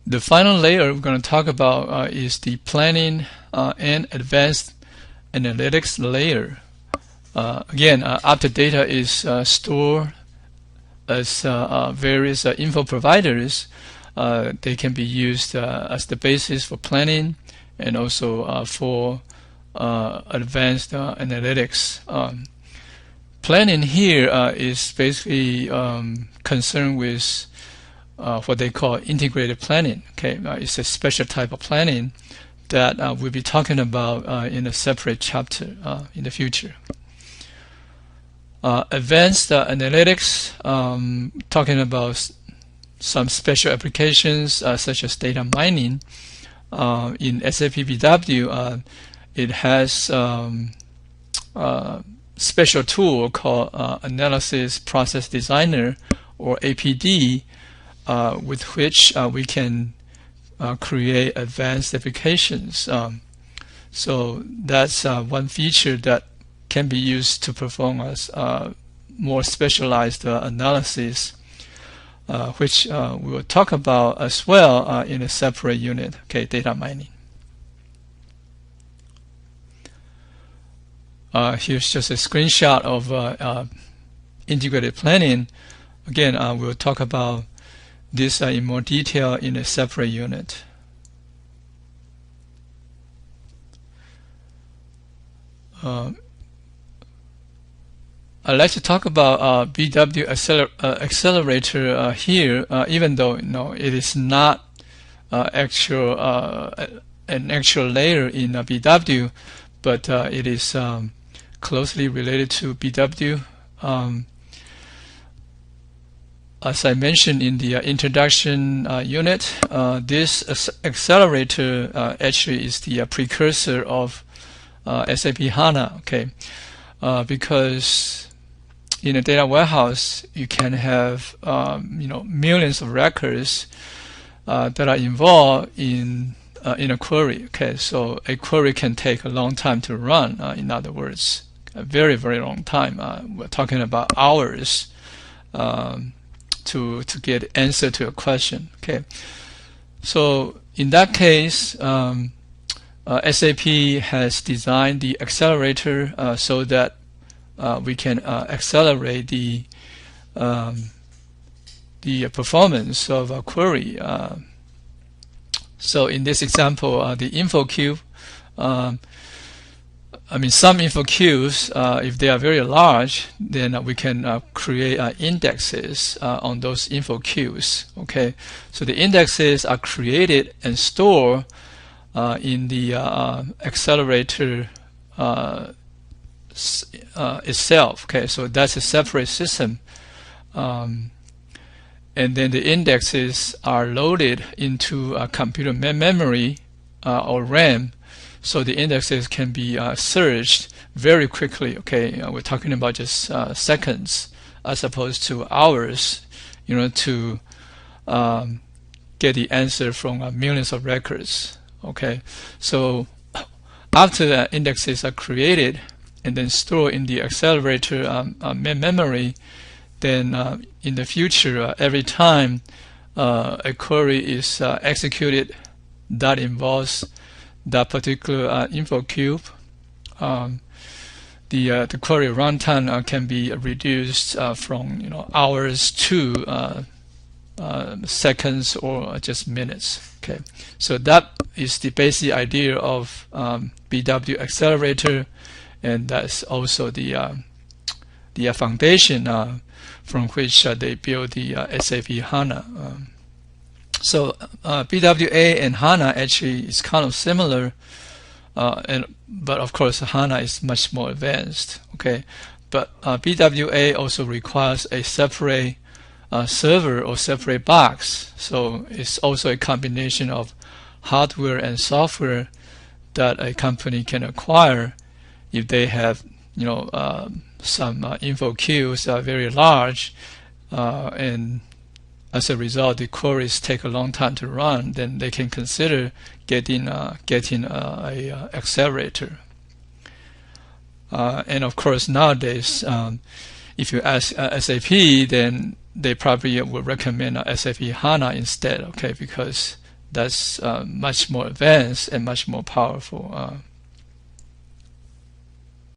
The final layer we're going to talk about is the planning and advanced analytics layer. Again, after data is stored as various info providers, they can be used as the basis for planning and also for advanced analytics. Planning here is basically concerned with what they call integrated planning. Okay, it's a special type of planning that we'll be talking about in a separate chapter in the future. Advanced analytics, talking about some special applications such as data mining. In SAP BW, it has a special tool called Analysis Process Designer, or APD, with which we can create advanced applications. So that's one feature that can be used to perform as more specialized analysis, which we will talk about as well in a separate unit. Okay, data mining. Here's just a screenshot of integrated planning. Again, we'll talk about this in more detail in a separate unit. I'd like to talk about BW accelerator here, even though it is not an actual layer in BW, but it is closely related to BW. As I mentioned in the introduction unit, this accelerator actually is the precursor of SAP HANA. Okay, because in a data warehouse you can have millions of records that are involved in a query. Okay, so a query can take a long time to run. In other words, a very, very long time. We're talking about hours to get answer to a question. Okay, so in that case, SAP has designed the accelerator so that we can accelerate the performance of a query. So in this example, the info cube, some info cubes, if they are very large, then we can create indexes on those info cubes. Okay, so the indexes are created and stored in the accelerator itself. Okay, so that's a separate system. And then the indexes are loaded into a computer memory or RAM, so the indexes can be searched very quickly. Okay, we're talking about just seconds as opposed to hours, to get the answer from millions of records. Okay, so after the indexes are created and then stored in the accelerator memory, then in the future, every time a query is executed that involves that particular info cube, the query runtime can be reduced from hours to seconds or just minutes. Okay, so that is the basic idea of BW accelerator, and that's also the foundation from which they build the SAP HANA. So BWA and HANA actually is kind of similar, but of course HANA is much more advanced. Okay, but BWA also requires a separate server or separate box. So it's also a combination of hardware and software that a company can acquire if they have some info queues are very large, and as a result the queries take a long time to run, then they can consider getting a accelerator. And of course nowadays, if you ask SAP, then they probably will recommend SAP HANA instead. Okay, because that's much more advanced and much more powerful